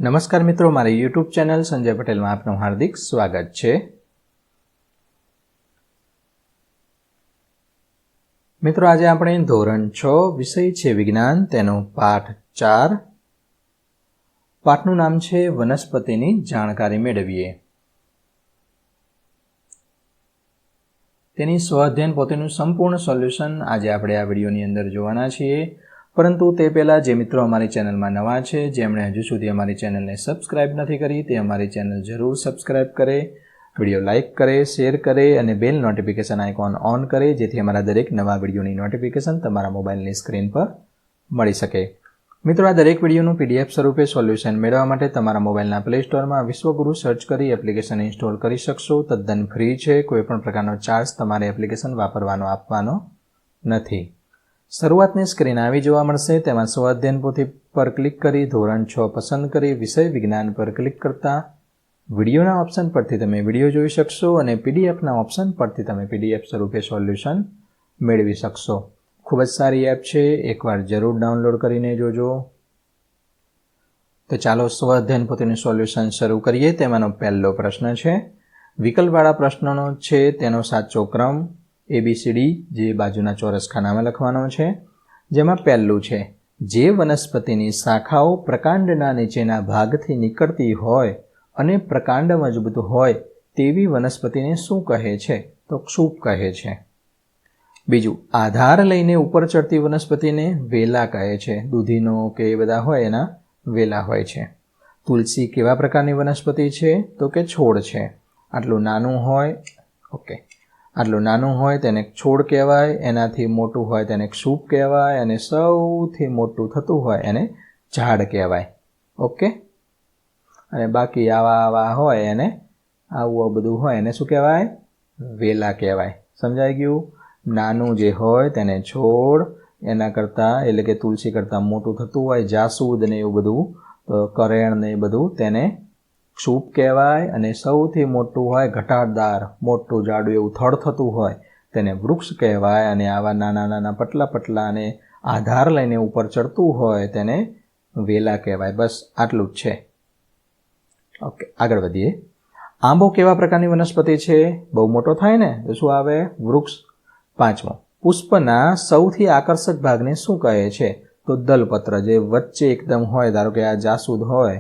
નમસ્કાર મિત્રો, મારી યુટ્યુબ ચેનલ સંજય પટેલમાં આપનું હાર્દિક સ્વાગત છે। મિત્રો, આજે આપણે ધોરણ 6 વિષય છે વિજ્ઞાન, તેનો પાઠ 4, પાઠનું નામ છે વનસ્પતિની જાણકારી મેળવીએ। તેની સ્વઅધ્યયન પોતેનું સંપૂર્ણ સોલ્યુશન આજે આપણે આ વિડીયોની અંદર જોવાના છીએ। પરંતુ તે પહેલાં જે મિત્રો અમારી ચેનલમાં નવા છે, જેમણે હજુ સુધી અમારી ચેનલને સબસ્ક્રાઇબ નથી કરી, તે અમારી ચેનલ જરૂર સબસ્ક્રાઇબ કરે, વિડીયો લાઇક કરે, શેર કરે અને બેલ નોટિફિકેશન આઇકોન ઓન કરે, જેથી અમારા દરેક નવા વિડીયોની નોટિફિકેશન તમારા મોબાઈલની સ્ક્રીન પર મળી શકે। મિત્રો, આ દરેક વિડીયોનું PDF સ્વરૂપે સોલ્યુશન મેળવવા માટે તમારા મોબાઈલના પ્લે સ્ટોરમાં વિશ્વગુરુ સર્ચ કરી એપ્લિકેશન ઇન્સ્ટોલ કરી શકશો। તદ્દન ફ્રી છે, કોઈપણ પ્રકારનો ચાર્જ તમારે એપ્લિકેશન વાપરવાનો આપવાનો નથી। શરૂઆતની સ્ક્રીન આવી જોવા મળશે, તેમાં સ્વઅધ્યયન પોથી પર ક્લિક કરી ધોરણ 6 પસંદ કરી વિષય વિજ્ઞાન પર ક્લિક કરતા વિડીયોના ઓપ્શન પરથી તમે વિડીયો જોઈ શકશો અને PDFના ઓપ્શન પરથી તમે PDF સ્વરૂપે સોલ્યુશન મેળવી શકશો। ખૂબ જ સારી એપ છે, એકવાર જરૂર ડાઉનલોડ કરીને જોજો। તો ચાલો સ્વઅધ્યયન પોથીનું સોલ્યુશન શરૂ કરીએ। તેમાંનો પહેલો પ્રશ્ન છે, વિકલ્પવાળા પ્રશ્નોનો છે તેનો સાચો ક્રમ ABCD જે બાજુના ચોરસ ખાનામાં લખવાનો છે, જેમાં પહેલું છે, જે વનસ્પતિની શાખાઓ પ્રકાંડના નીચેના ભાગથી નીકળતી હોય અને પ્રકાંડ મજબૂત હોય તેવી વનસ્પતિને શું કહે છે? તો ક્ષુપ કહે છે। બીજું, આધાર લઈને ઉપર ચડતી વનસ્પતિને વેલા કહે છે। દૂધીનો કે એ બધા હોય એના વેલા હોય છે। તુલસી કેવા પ્રકારની વનસ્પતિ છે? તો કે છોડ છે। આટલું નાનું હોય, આટલું નાનું હોય તેને છોડ કહેવાય, એનાથી મોટું હોય તેને ક્ષુપ કહેવાય અને સૌથી મોટું થતું હોય એને ઝાડ કહેવાય। અને બાકી આવા હોય એને આવું બધું હોય એને શું કહેવાય? વેલા કહેવાય। સમજાઈ ગયું? નાનું જે હોય તેને છોડ, એના કરતાં એટલે કે તુલસી કરતાં મોટું થતું હોય જાસૂદ ને એવું બધું, કરેણ ને એ બધું તેને ક્ષુપ કહેવાય અને સૌથી મોટું હોય ઘટાડદાર મોટું જાડું એવું થડ થતું હોય તેને વૃક્ષ કહેવાય અને આવા નાના નાના પતલા અને આધાર લઈને ઉપર ચડતું હોય તેને વેલા કહેવાય। બસ આટલું જ છે। આગળ વધીએ। આંબો કેવા પ્રકારની વનસ્પતિ છે? બહુ મોટો થાય ને તો શું આવે? વૃક્ષ। પાંચમો, પુષ્પના સૌથી આકર્ષક ભાગને શું કહે છે? તો દલપત્ર, જે વચ્ચે એકદમ હોય, ધારો કે આ જાસૂદ હોય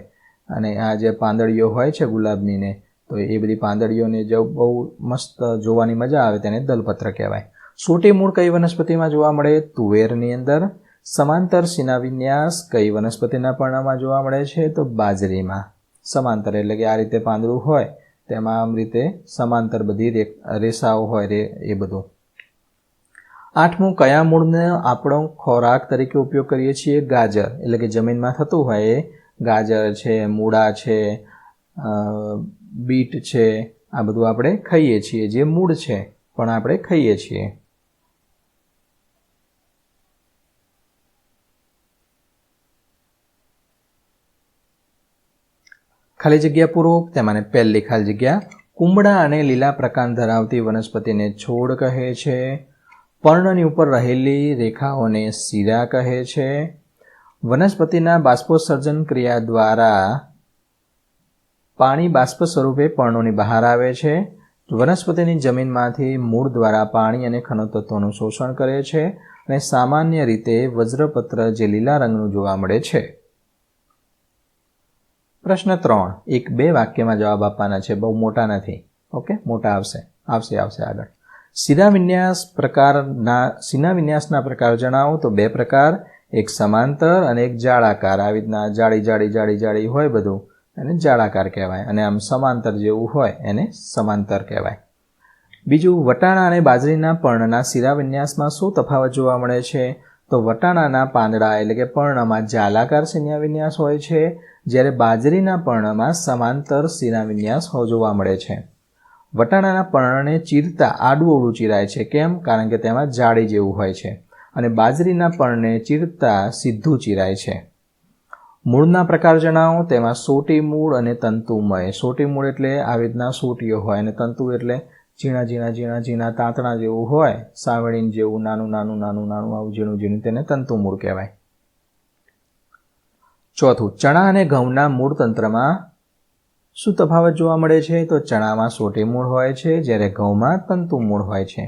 અને આ જે પાંદડીઓ હોય છે ગુલાબની ને, તો એ બધી પાંદડીઓને જો બહુ મસ્ત જોવાની મજા આવે તેને દલપત્ર કહેવાય। સોટી મૂળ કઈ વનસ્પતિમાં જોવા મળે? તુવેરની અંદર। સમાંતર શિનાવિન્યાસ કઈ વનસ્પતિના પર્ણમાં જોવા મળે છે? તો બાજરીમાં। સમાંતર એટલે કે આ રીતે પાંદડું હોય તેમાં આમ રીતે સમાંતર બધી રેસાઓ હોય એ બધું। આઠમું, કયા મૂળને આપણો ખોરાક તરીકે ઉપયોગ કરીએ છીએ? ગાજર, એટલે કે જમીનમાં થતું હોય એ ગાજર છે, મૂળા છે, બીટ છે, આ બધું આપણે ખાઈએ છીએ, જે મૂળ છે પણ આપણે ખાઈએ છીએ। ખાલી જગ્યા પૂરો, તેમાંને પહેલી ખાલી જગ્યા, કુમળા અને લીલા પ્રકાંડ ધરાવતી વનસ્પતિને છોડ કહે છે। પર્ણની ઉપર રહેલી રેખાઓને શીરા કહે છે। વનસ્પતિના બાષ્પોત્સર્જન ક્રિયા દ્વારા પાણી બાષ્પ સ્વરૂપે પર્ણોની બહાર આવે છે। વનસ્પતિની જમીનમાંથી મૂળ દ્વારા પાણી અને ખનિજ તત્વોનું શોષણ કરે છે અને સામાન્ય રીતે વજ્રપત્ર જે લીલા રંગનું જોવા મળે છે। પ્રશ્ન 3, 1-2 વાક્યમાં જવાબ આપવાના છે, બહુ મોટા નથી। મોટા આવશે આગળ। શિનાવિન્યાસના પ્રકાર જણાવો? તો 2 પ્રકાર, એક સમાંતર અને એક જાળાકાર। આવી રીતના જાડી હોય બધું એને જાળાકાર કહેવાય અને આમ સમાંતર જેવું હોય એને સમાંતર કહેવાય। બીજું, વટાણા અને બાજરીના પર્ણના શિરાવિન્યાસમાં શું તફાવત જોવા મળે છે? તો વટાણાના પાંદડા એટલે કે પર્ણમાં જાલાકાર શિરાવિન્યાસ હોય છે, જ્યારે બાજરીના પર્ણમાં સમાંતર શિરાવિન્યાસ જોવા મળે છે। વટાણાના પર્ણને ચીરતા આડું ચીરાય છે, કેમ? કારણ કે તેમાં જાળી જેવું હોય છે, અને બાજરીના પર્ણને ચીરતા સીધું ચીરાય છે। મૂળના પ્રકાર જણાવો? તેમાં સોટી મૂળ અને તંતુમય। સોટી મૂળ એટલે આવી રીતના સોટીઓ હોય અને તંતુ એટલે ઝીણા તાંતણા જેવું હોય, સાવણીન જેવું નાનું આવું ઝીણું તેને તંતુ મૂળ કહેવાય। ચોથું, ચણા અને ઘઉંના મૂળ તંત્રમાં શું તફાવત જોવા મળે છે? તો ચણામાં સોટી મૂળ હોય છે, જ્યારે ઘઉંમાં તંતુ મૂળ હોય છે.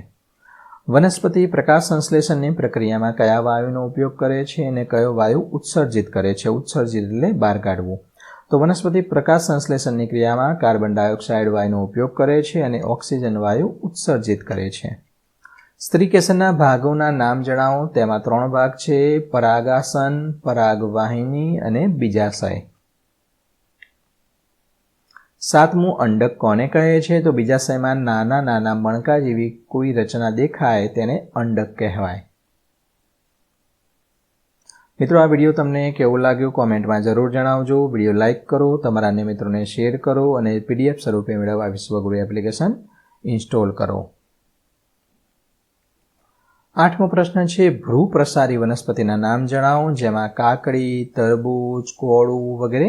વનસ્પતિ પ્રકાશ સંશ્લેષણની પ્રક્રિયામાં કયા વાયુનો ઉપયોગ કરે છે અને કયો વાયુ ઉત્સર્જિત કરે છે? ઉત્સર્જિત એટલે બહાર કાઢવું. તો વનસ્પતિ પ્રકાશ સંશ્લેષણની ક્રિયામાં કાર્બન ડાયોક્સાઇડ વાયુનો ઉપયોગ કરે છે અને ઓક્સિજન વાયુ ઉત્સર્જિત કરે છે. સ્ત્રીકેસરના ભાગોના નામ જણાવો. તેમાં 3 ભાગ છે: પરાગાસન, પરાગવાહિની અને બીજાશય. 7મું, અંડક કોને કહે છે? તો બીજાશયમાં નાના નાના મણકા જેવી કોઈ રચના દેખાય તેને અંડક કહેવાય. મિત્રો, આ વિડીયો તમને કેવો લાગ્યો કોમેન્ટમાં જરૂર જણાવજો. વિડીયો લાઇક કરો, તમારા અન્ય મિત્રોને શેર કરો અને PDF સ્વરૂપે મેળવવા વિશ્વગુરુ એપ્લિકેશન ઇન્સ્ટોલ કરો. 8મો પ્રશ્ન છે, ભ્રૂપ્રસારી વનસ્પતિના નામ જણાવો. જેમાં કાકડી, તરબૂચ, કોળું વગેરે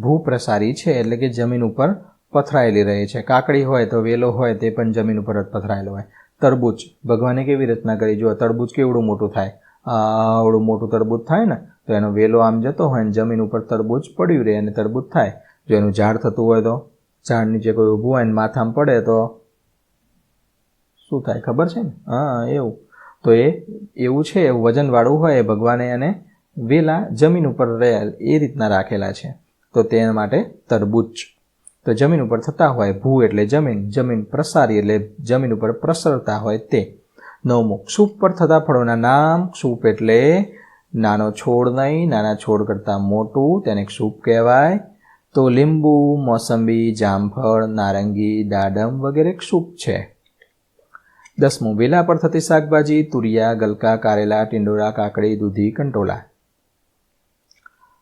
ભૂપ્રસારી છે, એટલે કે જમીન ઉપર પથરાયેલી રહે છે. કાકડી હોય તો વેલો હોય તે પણ જમીન ઉપર જ પથરાયેલો હોય. તરબૂચ, ભગવાને કેવી રચના કરી? જો તરબૂચ કેવડું મોટું થાય, આવડું મોટું તરબૂચ થાય ને, તો એનો વેલો આમ જતો હોય ને જમીન ઉપર તરબૂચ પડ્યું રહે અને તરબૂચ થાય. જો એનું ઝાડ થતું હોય તો ઝાડ નીચે કોઈ ઊભું હોય ને માથામાં પડે તો શું થાય ખબર છે ને? એવું. તો એવું છે, એવું વજનવાળું હોય, ભગવાને એને વેલા જમીન ઉપર રહે એ રીતના રાખેલા છે. તો તેના માટે તરબૂચ. તો જમીન ઉપર થતા હોય, ભૂ એટલે જમીન, જમીન પ્રસારી એટલે જમીન ઉપર પ્રસરતા હોય તે. 9મું, ક્ષુપ પર થતા ફળોના નામ. ક્ષુપ એટલે નાનો છોડ નહીં, નાના છોડ કરતાં મોટું, તેને ક્ષુપ કહેવાય. તો લીંબુ, મોસંબી, જામફળ, નારંગી, દાડમ વગેરે ક્ષુપ છે. 10મું, વેલા પર થતી શાકભાજી. તુરિયા, ગલકા, કારેલા, ટિંડોળા, કાકડી, દૂધી, કંટોલા.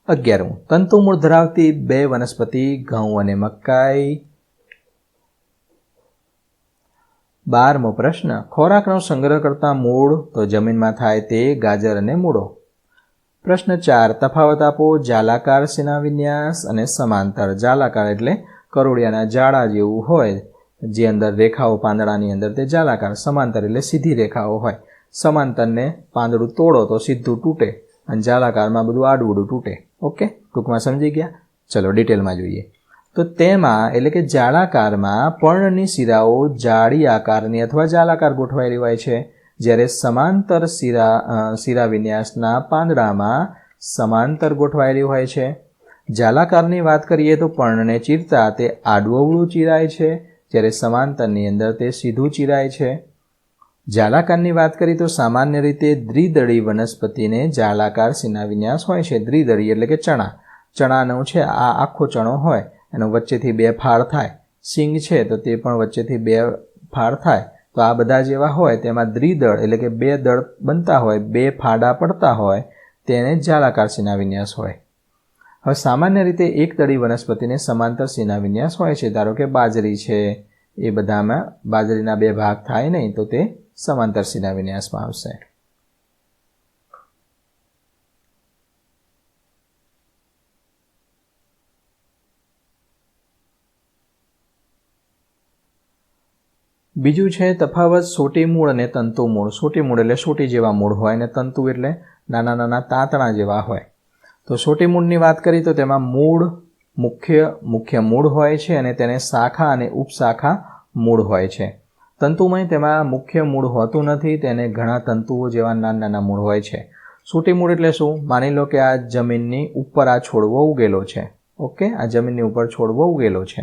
11મું, તંતુમૂળ ધરાવતી 2 વનસ્પતિ. ઘઉં અને મકાઈ. 12મો પ્રશ્ન, ખોરાકનો સંગ્રહ કરતા મૂળ. તો જમીનમાં થાય તે ગાજર અને મૂળો. પ્રશ્ન 4, તફાવત આપો. જાલાકાર શિલાવિન્યાસ અને સમાંતર. જાલાકાર એટલે કરોડિયાના જાળા જેવું હોય, જે અંદર રેખાઓ પાંદડાની અંદર, તે જાલાકાર. સમાંતર એટલે સીધી રેખાઓ હોય. સમાંતરને પાંદડું તોડો તો સીધું તૂટે અને જાલાકારમાં બધું આડું તૂટે. ઓકે, ટૂંકમાં સમજી ગયા? ચલો ડિટેલમાં જોઈએ. તો તેમાં એટલે કે જાળાકારમાં પર્ણની શિરાઓ જાળી આકારની અથવા જાલાકાર ગોઠવાયેલી હોય છે, જ્યારે સમાંતર શિરા વિન્યાસના પાંદડામાં સમાંતર ગોઠવાયેલી હોય છે. જાલાકારની વાત કરીએ તો પર્ણને ચીરતા તે આડું ચીરાય છે, જ્યારે સમાંતરની અંદર તે સીધું ચીરાય છે. જાલાકારની વાત કરીએ તો સામાન્ય રીતે દ્વિદળી વનસ્પતિને જાલાકાર શિરાવિન્યાસ હોય છે. દ્વિદળી એટલે કે ચણા. ચણાનો છે આ આખો ચણો હોય, એનો વચ્ચેથી 2 ફાળ થાય. સિંગ છે તો તે પણ વચ્ચેથી 2 ફાળ થાય. તો આ બધા જેવા હોય તેમાં દ્વિદળ એટલે કે 2 દળ બનતા હોય, 2 ફાડા પડતા હોય, તેને જાલાકાર શિરાવિન્યાસ હોય. હવે સામાન્ય રીતે એક દળી વનસ્પતિને સમાંતર શિરાવિન્યાસ હોય છે. ધારો કે બાજરી છે, એ બધામાં બાજરીના 2 ભાગ થાય નહીં, તો તે સમાંતર શિરાવિન્યાસમાં આવશે. બીજું છે તફાવત સોટી મૂળ અને તંતુ મૂળ. સોટી મૂળ એટલે સોટી જેવા મૂળ હોય અને તંતુ એટલે નાના નાના તાંતણા જેવા હોય. તો સોટી મૂળની વાત કરીએ તો તેમાં મૂળ મુખ્ય મૂળ હોય છે અને તેને શાખા અને ઉપશાખા મૂળ હોય છે. તંતુમય તેમાં મુખ્ય મૂળ હોતું નથી, તેને ઘણા તંતુઓ જેવા નાના નાના મૂળ હોય છે. સોટી મૂળ એટલે શું? માની લો કે આ જમીનની ઉપર આ છોડવો ઉગેલો છે. ઓકે, આ જમીનની ઉપર છોડવો ઉગેલો છે.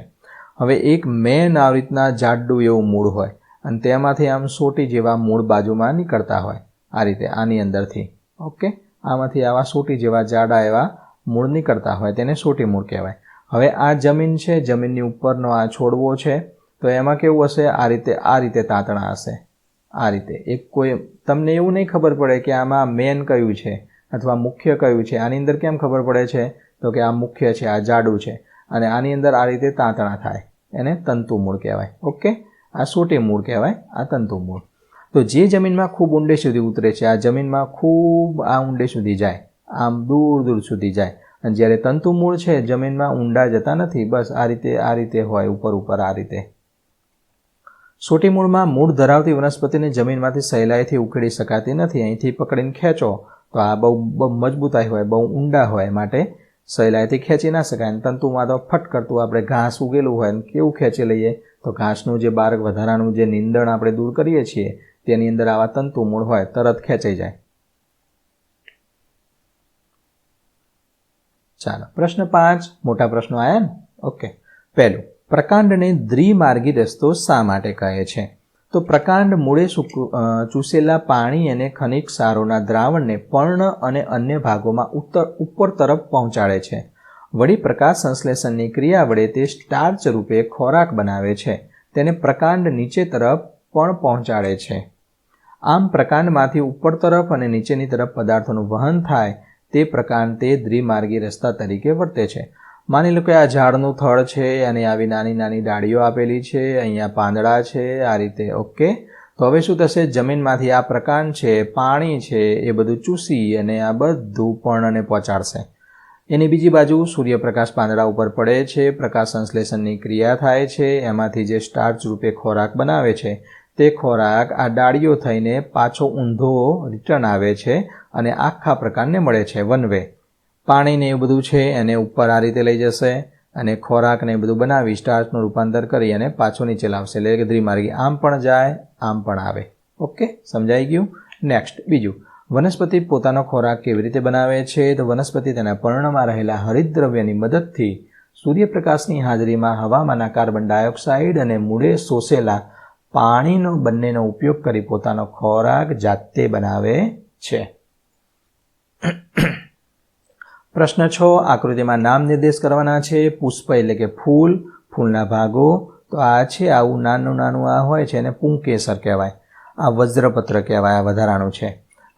હવે એક મેન આવી રીતના જાડું એવું મૂળ હોય અને તેમાંથી આમ સોટી જેવા મૂળ બાજુમાં નીકળતા હોય, આ રીતે આની અંદરથી. ઓકે, આમાંથી આવા સોટી જેવા જાડા એવા મૂળ નીકળતા હોય, તેને સોટી મૂળ કહેવાય. હવે આ જમીન છે, જમીનની ઉપરનો આ છોડવો છે, તો એમાં કેવું હશે? આ રીતે તાંતણા હશે. આ રીતે એક કોઈ તમને એવું નહીં ખબર પડે કે આમાં મેન કયું છે અથવા મુખ્ય કયું છે. આની અંદર કેમ ખબર પડે છે? તો કે આ મુખ્ય છે, આ જાડું છે અને આની અંદર આ રીતે તાંતણા થાય, એને તંતુ મૂળ કહેવાય. ઓકે, આ સોટી મૂળ કહેવાય, આ તંતુ મૂળ. તો જે જમીનમાં ખૂબ ઊંડે સુધી ઉતરે છે, આ જમીનમાં ખૂબ આ ઊંડે સુધી જાય, આમ દૂર દૂર સુધી જાય. અને જ્યારે તંતુ મૂળ છે જમીનમાં ઊંડા જતા નથી, બસ આ રીતે હોય, ઉપર આ રીતે. સોટી મૂળમાં મૂળ ધરાવતી વનસ્પતિને જમીનમાંથી સહેલાઈથી ઉખેડી શકાતી નથી. અહીંથી પકડીને ખેંચો તો આ બહુ મજબૂતાઈ હોય, બહુ ઊંડા હોય, માટે સહેલાઈથી ખેંચી ના શકાય. તંતુમાં તો ફટ કરતું આપણે ઘાસ ઉગેલું હોય કેવું ખેંચી લઈએ, તો ઘાસનું જે બાર વધારાનું જે નીંદણ આપણે દૂર કરીએ છીએ તેની અંદર આવા તંતુ મૂળ હોય તરત ખેંચાઈ જાય. ચાલો પ્રશ્ન 5, મોટા પ્રશ્નો આવ્યા ને. ઓકે, પહેલું, પ્રકાંડને દ્વિમાર્ગી રસ્તો શા માટે કહે છે? તો પ્રકાંડ મૂળે ચૂસેલા પાણી અને ખનિજ ક્ષારોના દ્રાવણને પર્ણ અને અન્ય ભાગોમાં ઉપર તરફ પહોંચાડે છે. વળી પ્રકાશ સંશ્લેષણની ક્રિયા વડે તે સ્ટાર્ચ રૂપે ખોરાક બનાવે છે. તેને પ્રકાંડ નીચે તરફ પણ પહોંચાડે છે. આમ પ્રકાંડમાંથી ઉપર તરફ અને નીચેની તરફ પદાર્થોનું વહન થાય તે પ્રકાંડ તે દ્વિમાર્ગી રસ્તા તરીકે વર્તે છે. માની લો કે આ ઝાડનું થડ છે અને આવી નાની નાની ડાળીઓ આપેલી છે, અહીંયા પાંદડા છે, આ રીતે. ઓકે, તો હવે શું થશે? જમીનમાંથી આ પ્રકાંડ છે, પાણી છે, એ બધું ચૂસી અને આ બધું પર્ણને પહોંચાડશે. એની બીજી બાજુ સૂર્યપ્રકાશ પાંદડા ઉપર પડે છે, પ્રકાશ સંશ્લેષણની ક્રિયા થાય છે, એમાંથી જે સ્ટાર્ચ રૂપે ખોરાક બનાવે છે તે ખોરાક આ ડાળીઓ થઈને પાછો ઊંધો રિટર્ન આવે છે અને આખા પ્રકાંડને મળે છે વન વે. પાણીને એ બધું છે એને ઉપર આ રીતે લઈ જશે અને ખોરાકને એ બધું બનાવી સ્ટાર્ચનું રૂપાંતર કરી અને પાછો નીચે લાવશે. એટલે કે દ્વિમાર્ગી, આમ પણ જાય આમ પણ આવે. ઓકે, સમજાઈ ગયું. નેક્સ્ટ, બીજું, વનસ્પતિ પોતાનો ખોરાક કેવી રીતે બનાવે છે? તો વનસ્પતિ તેના પર્ણમાં રહેલા હરિતદ્રવ્યની મદદથી સૂર્યપ્રકાશની હાજરીમાં હવામાંના કાર્બન ડાયોક્સાઇડ અને મૂળે શોષેલા પાણીનો બંનેનો ઉપયોગ કરી પોતાનો ખોરાક જાતે બનાવે છે. પ્રશ્ન 6, આકૃતિમાં નામ નિર્દેશ કરવાના છે. પુષ્પ એટલે કે ફૂલ, ફૂલના ભાગો. તો આ છે આવું નાનું નાનું આ હોય છે એને પુંકેસર કહેવાય. આ વજ્રપત્ર કહેવાય, આ વધારાનું છે.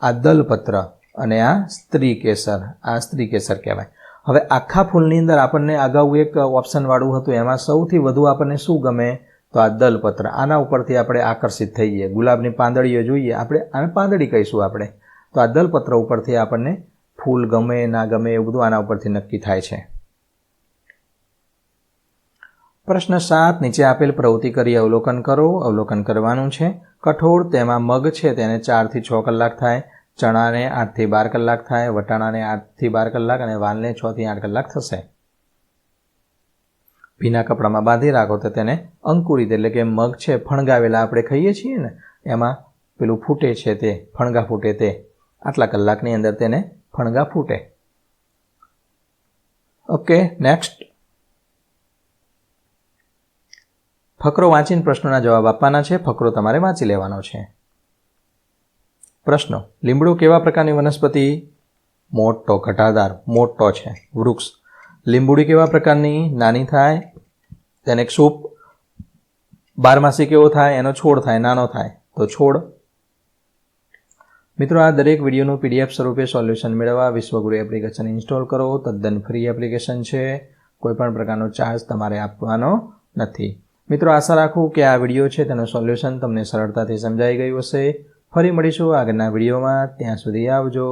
આ દલપત્ર અને આ સ્ત્રીકેસર, આ સ્ત્રીકેસર કહેવાય. હવે આખા ફૂલની અંદર આપણને અગાઉ એક ઓપ્શનવાળું હતું, એમાં સૌથી વધુ આપણને શું ગમે? તો આ દલપત્ર. આના ઉપરથી આપણે આકર્ષિત થઈએ. ગુલાબની પાંદડીઓ જોઈએ, આપણે આને પાંદડી કહીશું આપણે. તો આ દલપત્ર ઉપરથી આપણને ફૂલ ગમે ના ગમે એવું બધું આના ઉપરથી નક્કી થાય છે. પ્રશ્ન 7, નીચે આપેલ પ્રવૃત્તિ કરી અવલોકન કરો. અવલોકન કરવાનું છે. કઠોળ, તેમાં મગ છે તેને 4 થી 6 કલાક થાય, ચણાને 8 થી 12 કલાક થાય, વટાણાને 8 થી 12 કલાક અને વાલને 6 થી 8 કલાક થશે. ભીના કપડામાં બાંધી રાખો તો તેને અંકુરિત એટલે કે મગ છે ફણગાવેલા આપણે ખાઈએ છીએ ને, એમાં પેલું ફૂટે છે તે ફણગા ફૂટે તે આટલા કલાકની અંદર તેને ફણગા ફૂટે. ઓકે, નેક્સ્ટ, ફકરો વાંચીને પ્રશ્નોના જવાબ આપવાના છે. ફકરો તમારે વાંચી લેવાનો છે. પ્રશ્નો, લીમડો કેવા પ્રકારની વનસ્પતિ? મોટો, ઘટાદાર, મોટો છે વૃક્ષ. લીંબુડી કેવા પ્રકારની? નાની થાય, તેને ક્ષુપ. બારમાસી કેવો થાય? એનો છોડ થાય, નાનો થાય તો છોડ. મિત્રો, આ દરેક વિડીયોનું PDF સ્વરૂપે સોલ્યુશન મેળવવા વિશ્વગુરુ એપ્લિકેશન ઇન્સ્ટોલ કરો. તદ્દન ફ્રી એપ્લિકેશન છે, કોઈપણ પ્રકારનો ચાર્જ તમારે આપવાનો નથી. મિત્રો, આશા રાખું કે આ વિડીયો છે તેનું સોલ્યુશન તમને સરળતાથી સમજાઈ ગયું હશે. ફરી મળીશું આગળના વિડીયોમાં. ત્યાં સુધી આવજો.